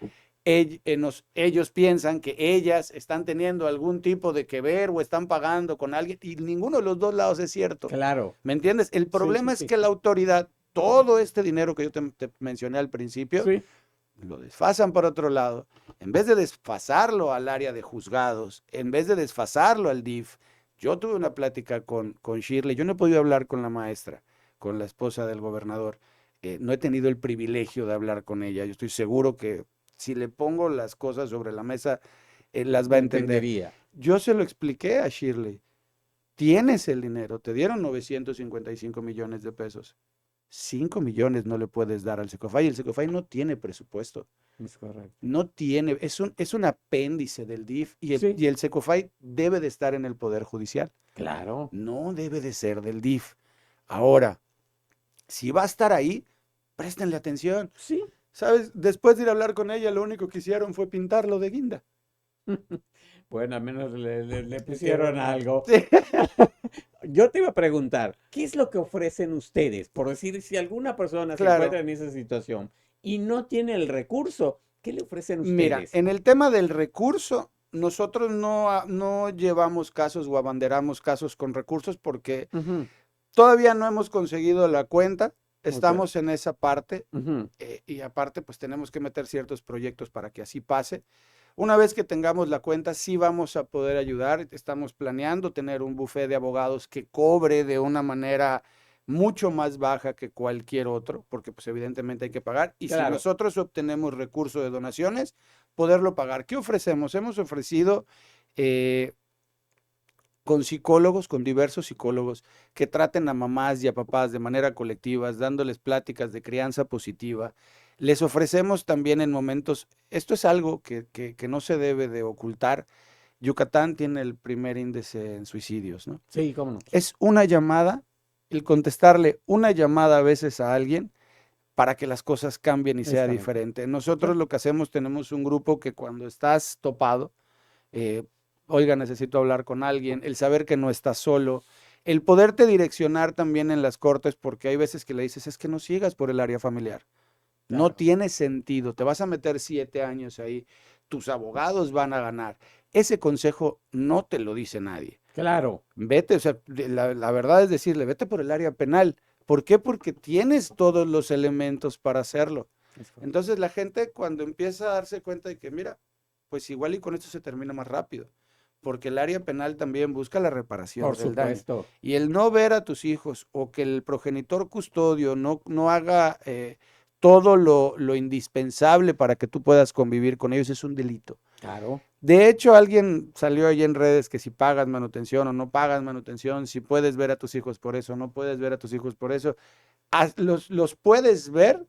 Ellos piensan que ellas están teniendo algún tipo de que ver o están pagando con alguien y ninguno de los dos lados es cierto. Claro. ¿Me entiendes? El problema sí, es que la autoridad, todo este dinero que yo te mencioné al principio, Sí. lo desfasan por otro lado. En vez de desfasarlo al área de juzgados, en vez de desfasarlo al DIF, yo tuve una plática con Shirley. Yo no he podido hablar con la maestra, con la esposa del gobernador. No he tenido el privilegio de hablar con ella. Yo estoy seguro que si le pongo las cosas sobre la mesa, las va a entender. Entendería. Yo se lo expliqué a Shirley. Tienes el dinero, te dieron 955 millones de pesos. 5 millones no le puedes dar al Secofay. El Secofay no tiene presupuesto. Es correcto. No tiene, es un apéndice del DIF Sí. y el Secofay debe de estar en el Poder Judicial. Claro. No debe de ser del DIF. Ahora, si va a estar ahí, préstenle atención. Sí. ¿Sabes? Después de ir a hablar con ella, lo único que hicieron fue pintarlo de guinda. Bueno, al menos le pusieron algo. Sí. Yo te iba a preguntar, ¿qué es lo que ofrecen ustedes? Por decir, si alguna persona se Claro. encuentra en esa situación y no tiene el recurso, ¿qué le ofrecen Mira, ustedes? en el tema del recurso, nosotros no llevamos casos o abanderamos casos con recursos porque Ujú, todavía no hemos conseguido la cuenta. Estamos en esa parte ujú. y aparte pues tenemos que meter ciertos proyectos para que así pase. Una vez que tengamos la cuenta, sí vamos a poder ayudar. Estamos planeando tener un bufete de abogados que cobre de una manera mucho más baja que cualquier otro, porque pues evidentemente hay que pagar. Y si Claro. nosotros obtenemos recursos de donaciones, poderlo pagar. ¿Qué ofrecemos? Hemos ofrecido con psicólogos, con diversos psicólogos que traten a mamás y a papás de manera colectiva, dándoles pláticas de crianza positiva. Les ofrecemos también en momentos, esto es algo que no se debe de ocultar. Yucatán tiene el primer índice en suicidios, ¿no? Sí, cómo no. Es una llamada, el contestarle una llamada a veces a alguien para que las cosas cambien y sea Está bien. diferente. Nosotros Sí. lo que hacemos, tenemos un grupo que cuando estás topado, oiga, necesito hablar con alguien, el saber que no estás solo, el poderte direccionar también en las cortes, porque hay veces que le dices, es que no sigas por el área familiar. No Claro. tiene sentido, te vas a meter 7 años ahí, tus abogados van a ganar. Ese consejo no te lo dice nadie. Claro. Vete, o sea, la verdad es decirle, vete por el área penal. ¿Por qué? Porque tienes todos los elementos para hacerlo. Es correcto. Entonces la gente cuando empieza a darse cuenta de que, mira, pues igual y con esto se termina más rápido, porque el área penal también busca la reparación Por del daño. supuesto. Y el no ver a tus hijos o que el progenitor custodio no haga todo lo indispensable para que tú puedas convivir con ellos es un delito. Claro. De hecho, alguien salió ahí en redes que si pagas manutención o no pagas manutención, si puedes ver a tus hijos por eso, no puedes ver a tus hijos por eso, los puedes ver,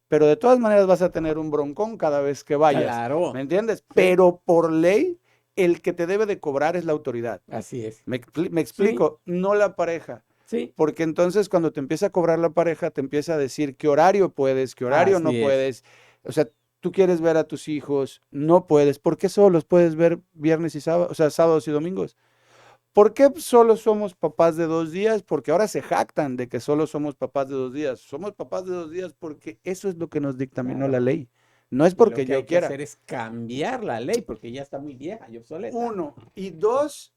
pero de todas maneras vas a tener un broncón cada vez que vayas. Claro. ¿Me entiendes? Sí. Pero por ley el que te debe de cobrar es la autoridad. Así es. Me explico, no la pareja. Sí, Porque entonces cuando te empieza a cobrar la pareja, te empieza a decir qué horario puedes, qué horario no así es. puedes. O sea, tú quieres ver a tus hijos, no puedes. ¿Por qué solo los puedes ver viernes y sábado, o sea, sábados y domingos? ¿Por qué solo somos papás de 2 días? Porque ahora se jactan de que solo somos papás de 2 días. Somos papás de 2 días porque eso es lo que nos dictaminó la Claro. ley. No es Y lo porque que hay yo que quiera. hacer es cambiar la ley porque ya está muy vieja y obsoleta. 1. Y 2,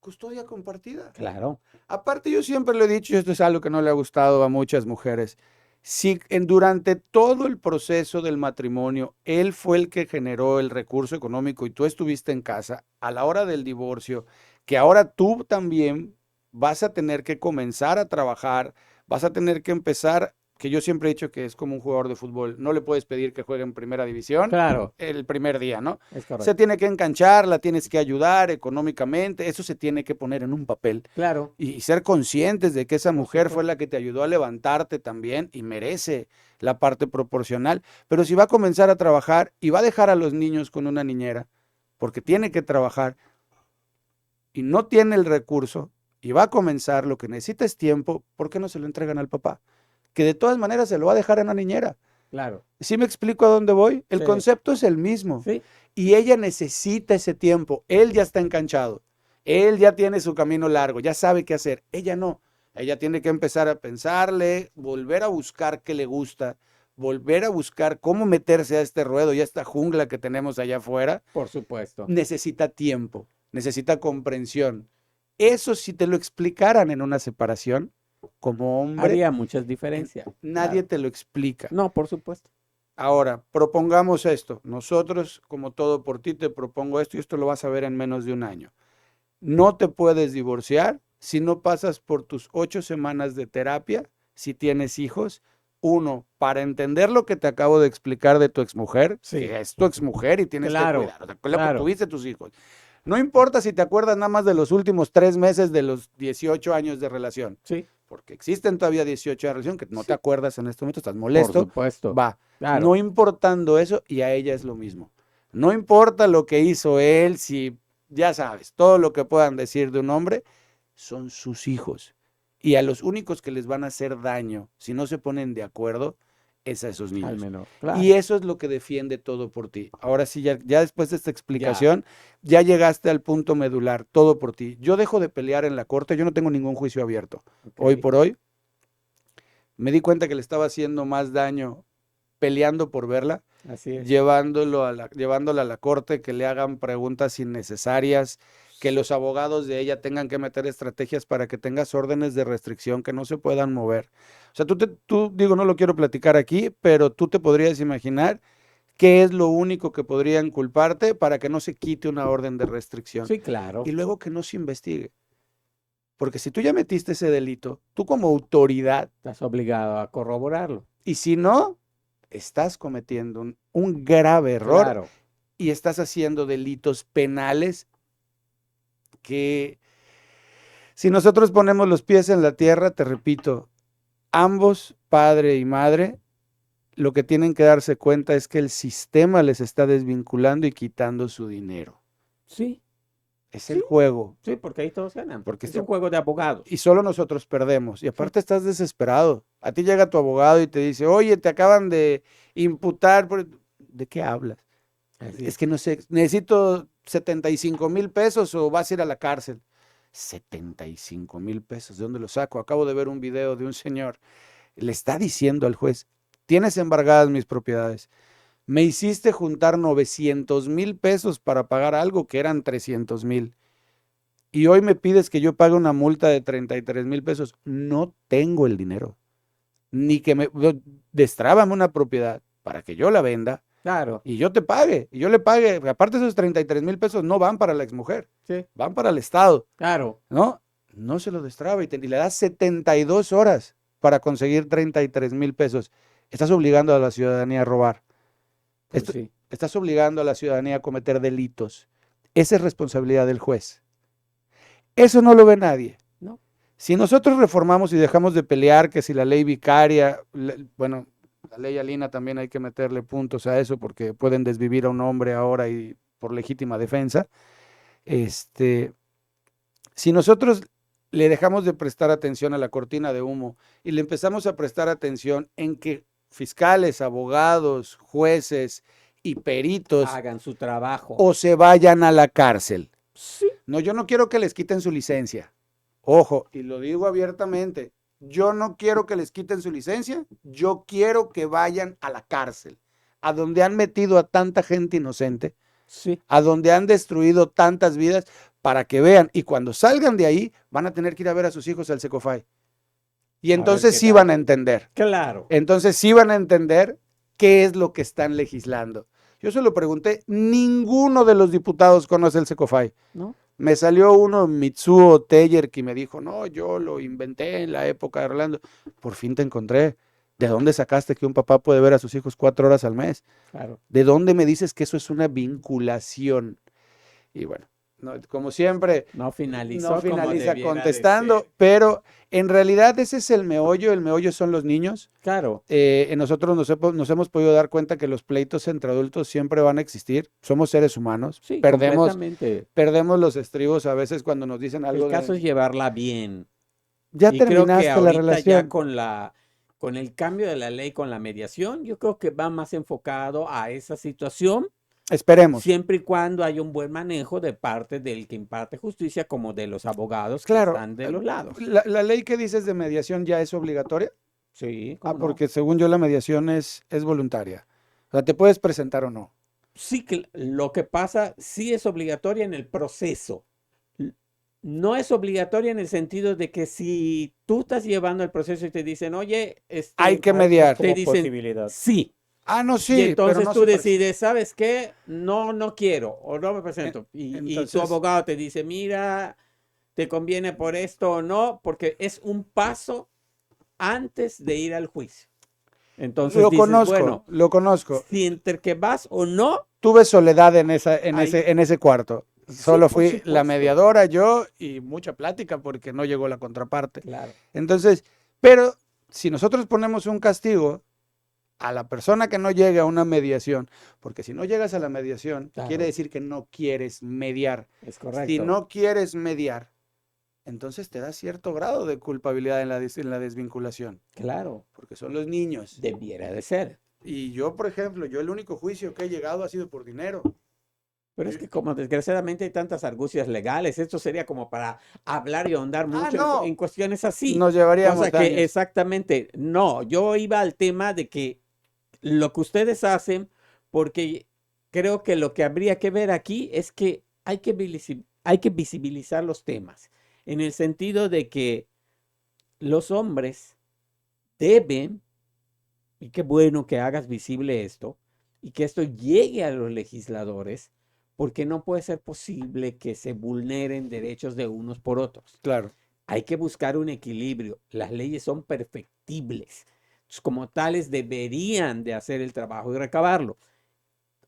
custodia compartida. Claro, Aparte, yo siempre lo he dicho, y esto es algo que no le ha gustado a muchas mujeres. Si durante todo el proceso del matrimonio, él fue el que generó el recurso económico y tú estuviste en casa, a la hora del divorcio, que ahora tú también vas a tener que comenzar a trabajar, vas a tener que empezar, que yo siempre he dicho que es como un jugador de fútbol, no le puedes pedir que juegue en primera división claro, el primer día, ¿no? es Se correcto. tiene que enganchar, la tienes que ayudar económicamente, eso se tiene que poner en un papel Claro, y ser conscientes de que esa por mujer fue supuesto. la que te ayudó a levantarte también y merece la parte proporcional. Pero si va a comenzar a trabajar y va a dejar a los niños con una niñera, porque tiene que trabajar y no tiene el recurso y va a comenzar, lo que necesita es tiempo, ¿por qué no se lo entregan al papá? Que de todas maneras se lo va a dejar en la niñera. Claro, ¿Sí me explico a dónde voy? El sí, concepto es el mismo. sí, Y ella necesita ese tiempo. Él ya está enganchado. Él ya tiene su camino largo, ya sabe qué hacer. Ella no. Ella tiene que empezar a pensarle, volver a buscar qué le gusta, volver a buscar cómo meterse a este ruedo y a esta jungla que tenemos allá afuera. por supuesto. Necesita tiempo, necesita comprensión. Eso si te lo explicaran en una separación, como hombre, Haría muchas diferencias. nadie Claro. te lo explica. No, por supuesto. Ahora, propongamos esto. Nosotros, como todo por ti, te propongo esto y esto lo vas a ver en menos de un año. No te puedes divorciar si no pasas por tus 8 semanas de terapia, si tienes hijos. 1, para entender lo que te acabo de explicar de tu exmujer, Sí, que es tu exmujer y tienes que claro, cuidar. O sea, claro. tuviste tus hijos. No importa si te acuerdas nada más de los últimos 3 meses de los 18 años de relación, Sí, porque existen todavía 18 de relación que no te sí, acuerdas en este momento, estás por molesto. supuesto. Va, Claro, no importando eso, y a ella es lo mismo. No importa lo que hizo él, si ya sabes, todo lo que puedan decir de un hombre, son sus hijos. Y a los únicos que les van a hacer daño, si no se ponen de acuerdo, es a esos al niños. menor. Y Claro, eso es lo que defiende todo por ti. Ahora sí, ya después de esta ya. explicación, ya llegaste al punto medular, todo por ti. Yo dejo de pelear en la corte, yo no tengo ningún juicio abierto. Hoy Ok, por hoy, me di cuenta que le estaba haciendo más daño peleando por verla, así es. llevándola a la corte, que le hagan preguntas innecesarias, que los abogados de ella tengan que meter estrategias para que tengas órdenes de restricción que no se puedan mover. O sea, tú digo, no lo quiero platicar aquí, pero tú te podrías imaginar qué es lo único que podrían culparte para que no se quite una orden de restricción Sí, claro. y luego que no se investigue. Porque si tú ya metiste ese delito, tú como autoridad, Estás obligado a corroborarlo. y si no, estás cometiendo un grave error Claro, y estás haciendo delitos penales que si nosotros ponemos los pies en la tierra, te repito, ambos, padre y madre, lo que tienen que darse cuenta es que el sistema les está desvinculando y quitando su dinero. sí, Es el sí, juego. sí, porque ahí todos ganan. Porque Es un juego de abogados. y solo nosotros perdemos. Y Sí, aparte estás desesperado. A ti llega tu abogado y te dice, oye, te acaban de imputar. ¿De qué hablas? así Es que no sé, necesito 75,000 pesos o vas a ir a la cárcel. 75,000 pesos, ¿de dónde lo saco? Acabo de ver un video de un señor. Le está diciendo al juez, tienes embargadas mis propiedades. Me hiciste juntar 900,000 pesos para pagar algo que eran 300,000. Y hoy me pides que yo pague una multa de 33,000 pesos. No tengo el dinero. Ni que destrábame una propiedad para que yo la venda Claro, y yo te pague. Y yo le pague. Aparte, esos 33,000 pesos no van para la exmujer, sí, van para el Estado. claro. ¿No? No se lo destraba y le das 72 horas para conseguir 33,000 pesos. Estás obligando a la ciudadanía a robar. Pues Esto- sí, Estás obligando a la ciudadanía a cometer delitos. Esa es responsabilidad del juez. Eso no lo ve nadie. ¿no? Si nosotros reformamos y dejamos de pelear, que si la ley vicaria, bueno, la ley Alina también hay que meterle puntos a eso porque pueden desvivir a un hombre ahora y por legítima defensa. Este, si nosotros le dejamos de prestar atención a la cortina de humo y le empezamos a prestar atención en que fiscales, abogados, jueces y peritos Hagan su trabajo. o se vayan a la cárcel. Sí. No, yo no quiero que les quiten su licencia. Ojo, y lo digo abiertamente, yo no quiero que les quiten su licencia, yo quiero que vayan a la cárcel, a donde han metido a tanta gente inocente, Sí. a donde han destruido tantas vidas, para que vean, y cuando salgan de ahí, van a tener que ir a ver a sus hijos al Secofy. Y entonces qué sí tal. van a entender. Claro. Entonces sí van a entender qué es lo que están legislando. Yo se lo pregunté, ninguno de los diputados conoce el Secofy. ¿No? Me salió uno, Mitsuo Teller, que me dijo, no, yo lo inventé en la época de Orlando. Por fin te encontré. ¿De dónde sacaste que un papá puede ver a sus hijos 4 horas al mes? Claro. ¿De dónde me dices que eso es una vinculación? Y bueno, no, como siempre, No finalizó no como finaliza debiera de contestando, ser. pero en realidad ese es el meollo son los niños. Claro. Nosotros nos hemos podido dar cuenta que los pleitos entre adultos siempre van a existir. Somos seres humanos. Sí, Perdemos los estribos a veces cuando nos dicen algo El caso es llevarla bien. ya Y creo que terminaste la ahorita ya relación. con el cambio de la ley, con la mediación, yo creo que va más enfocado a esa situación, Esperemos. siempre y cuando haya un buen manejo de parte del que imparte justicia, como de los abogados que Claro, están de los lados. la ley que dices de mediación ya es obligatoria. Sí, ¿cómo no? Porque según yo la mediación es voluntaria. O sea, te puedes presentar o no. Sí, que lo que pasa sí es obligatoria en el proceso. No es obligatoria en el sentido de que si tú estás llevando el proceso y te dicen, oye, Hay que Algo mediar. te como dicen, posibilidad. sí. Ah, no, Y sí, pero entonces no tú se decides, ¿sabes qué? No quiero o no me presento. Y tu entonces- abogado te dice, mira, te conviene por esto o no, porque es un paso antes de ir al juicio. Entonces Lo dices, conozco, bueno, lo conozco. si entre que vas o no, Tuve soledad en Ahí- ese cuarto. Sí, Solo por fui la supuesto. mediadora, yo y mucha plática porque no llegó la contraparte. claro, Entonces, pero si nosotros ponemos un castigo a la persona que no llegue a una mediación, porque si no llegas a la mediación, Claro. quiere decir que no quieres mediar. es Si correcto. no quieres mediar, entonces te da cierto grado de culpabilidad en la desvinculación, Claro, porque son los niños. debiera de ser. Y yo, por ejemplo, yo el único juicio que he llegado ha sido por dinero. Pero es que como desgraciadamente hay tantas argucias legales, esto sería como para hablar y ahondar mucho no. en cuestiones así. Nos llevaríamos Cosa que daños. exactamente, no, yo iba al tema de que lo que ustedes hacen, porque creo que lo que habría que ver aquí es que hay que visibilizar los temas, en el sentido de que los hombres deben, y qué bueno que hagas visible esto, y que esto llegue a los legisladores, porque no puede ser posible que se vulneren derechos de unos por otros. Claro. Hay que buscar un equilibrio. Las leyes son perfectibles. Entonces, como tales, deberían de hacer el trabajo y recabarlo.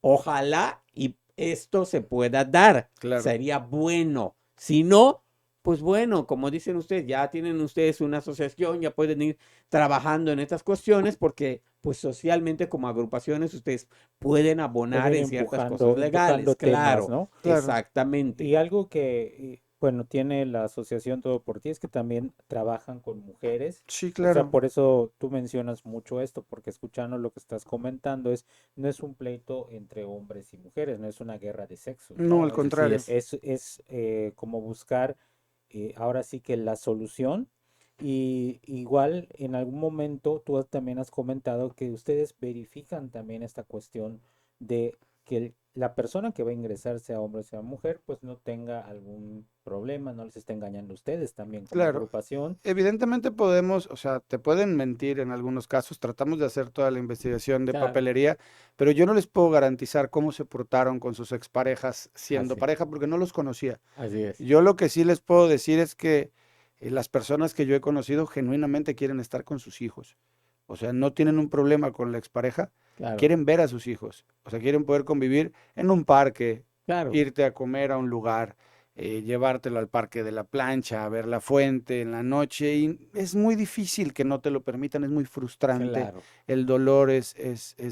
Ojalá y esto se pueda dar. Claro. Sería bueno. Si no, pues bueno, como dicen ustedes, ya tienen ustedes una asociación, ya pueden ir trabajando en estas cuestiones porque pues socialmente como agrupaciones ustedes pueden abonar Pueden ir en ciertas empujando cosas legales, temas, claro, ¿no? Claro. exactamente. Y algo que, bueno, tiene la asociación Todo por Ti es que también trabajan con mujeres. Sí, O sea, claro. por eso tú mencionas mucho esto, porque escuchando lo que estás comentando no es un pleito entre hombres y mujeres, no es una guerra de sexos, No, al Es- contrario. es como buscar ahora sí que la solución. Y igual en algún momento tú también has comentado que ustedes verifican también esta cuestión de que la persona que va a ingresar, sea hombre o sea mujer, pues no tenga algún problema, no les esté engañando a ustedes también como Claro. agrupación. Evidentemente podemos, o sea, te pueden mentir en algunos casos, tratamos de hacer toda la investigación de Claro. papelería, pero yo no les puedo garantizar cómo se portaron con sus exparejas siendo Así. pareja porque no los conocía. Así es. Yo lo que sí les puedo decir es que las personas que yo he conocido genuinamente quieren estar con sus hijos. O sea, no tienen un problema con la expareja, Claro, quieren ver a sus hijos. O sea, quieren poder convivir en un parque, claro. irte a comer a un lugar, llevártelo al parque de la plancha, a ver la fuente en la noche. Y es muy difícil que no te lo permitan, es muy frustrante. Claro. El dolor es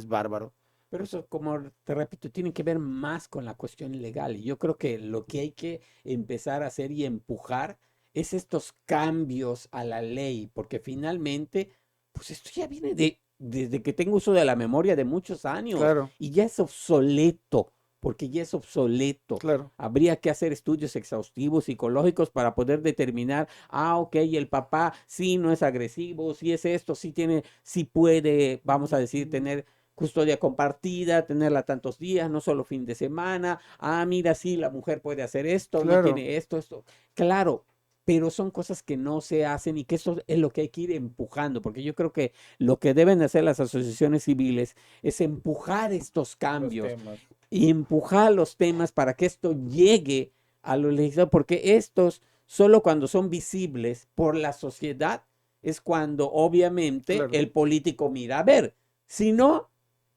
bárbaro. Pero eso, como te repito, tiene que ver más con la cuestión legal. Y yo creo que lo que hay que empezar a hacer y empujar es estos cambios a la ley, porque finalmente, pues esto ya viene desde que tengo uso de la memoria de muchos años Claro, y ya es obsoleto, porque ya es obsoleto. claro. Habría que hacer estudios exhaustivos psicológicos para poder determinar, ok, el papá sí no es agresivo, sí es esto, sí tiene, sí puede, vamos a decir, tener custodia compartida, tenerla tantos días, no solo fin de semana. Mira, sí, la mujer puede hacer esto, no Claro. tiene esto, esto. Claro, pero son cosas que no se hacen y que eso es lo que hay que ir empujando, porque yo creo que lo que deben hacer las asociaciones civiles es empujar estos Los cambios temas. y empujar los temas para que esto llegue a los legisladores, porque estos, solo cuando son visibles por la sociedad, es cuando obviamente Claro. el político mira. A ver, si no,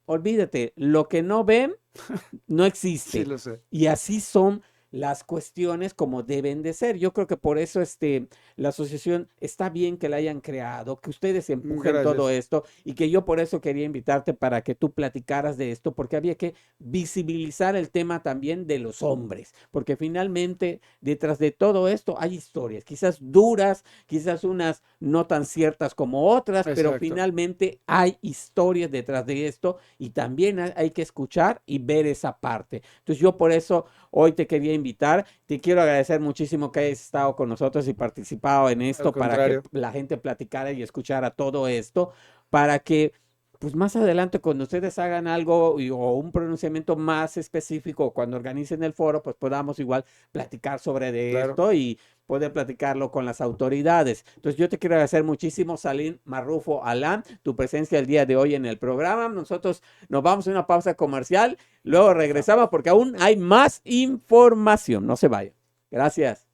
olvídate, lo que no ven no Sí, existe. lo sé. Y así son las cuestiones como deben de ser. Yo creo que por eso la asociación está bien que la hayan creado, que ustedes empujen todo Gracias. esto y que yo por eso quería invitarte para que tú platicaras de esto, porque había que visibilizar el tema también de los hombres, porque finalmente detrás de todo esto hay historias, quizás duras, quizás unas no tan ciertas como otras, pero Exacto. finalmente hay historias detrás de esto y también hay que escuchar y ver esa parte. Entonces yo por eso hoy te quería invitar, te quiero agradecer muchísimo que hayas estado con nosotros y participado en Al esto para que contrario. la gente platicara y escuchara todo esto, para que pues más adelante cuando ustedes hagan algo o un pronunciamiento más específico, cuando organicen el foro, pues podamos igual platicar sobre de Claro. esto y poder platicarlo con las autoridades. Entonces yo te quiero agradecer muchísimo, Salim Marrufo Alam, tu presencia el día de hoy en el programa. Nosotros nos vamos a una pausa comercial, luego regresamos porque aún hay más información. No se vayan. Gracias.